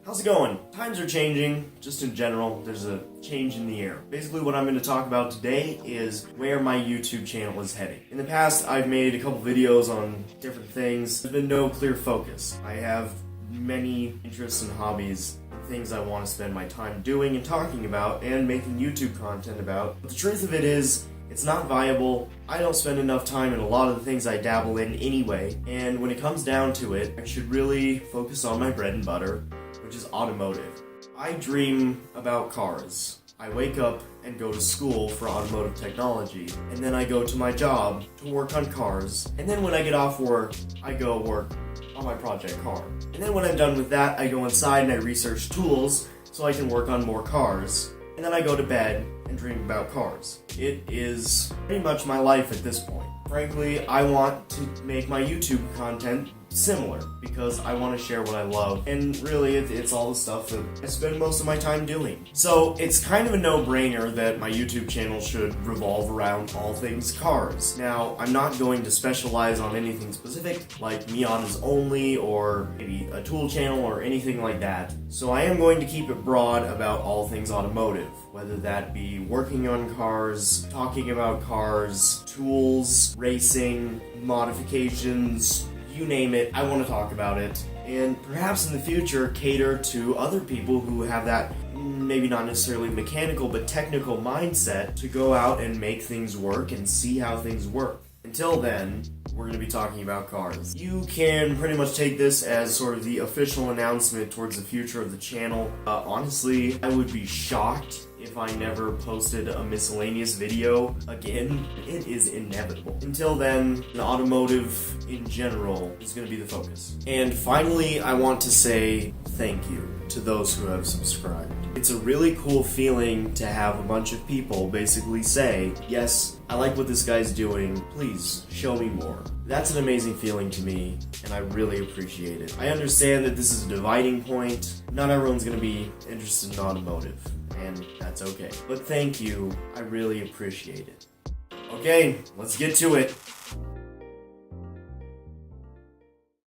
How's it going? Times are changing, just in general, there's a change in the air. Basically what I'm going to talk about today is where my YouTube channel is heading. In the past, I've made a couple videos on different things. There's been no clear focus. I have many interests and hobbies, things I want to spend my time doing and talking about and making YouTube content about. But the truth of it is, it's not viable. I don't spend enough time in a lot of the things I dabble in anyway, and when it comes down to it, I should really focus on my bread and butter, which is automotive. I dream about cars. I wake up and go to school for automotive technology, and then I go to my job to work on cars, and then when I get off work, I go work on my project car. And then when I'm done with that, I go inside and I research tools so I can work on more cars, and then I go to bed and dream about cars. It is pretty much my life at this point. Frankly, I want to make my YouTube content similar because I want to share what I love, and really it's all the stuff that I spend most of my time doing. So it's kind of a no-brainer that my YouTube channel should revolve around all things cars. Now, I'm not going to specialize on anything specific like Miatas only or maybe a tool channel or anything like that. So I am going to keep it broad about all things automotive, whether that be working on cars, talking about cars, tools, racing, modifications, you name it, I want to talk about it, and perhaps in the future cater to other people who have that, maybe not necessarily mechanical, but technical mindset to go out and make things work and see how things work. Until then, we're going to be talking about cars. You can pretty much take this as sort of the official announcement towards the future of the channel. Honestly, I would be shocked if I never posted a miscellaneous video again. It is inevitable. Until then, the automotive in general is going to be the focus. And finally, I want to say thank you to those who have subscribed. It's a really cool feeling to have a bunch of people basically say, yes, I like what this guy's doing, please show me more. That's an amazing feeling to me, and I really appreciate it. I understand that this is a dividing point. Not everyone's going to be interested in automotive, and that's okay. But thank you, I really appreciate it. Okay, let's get to it.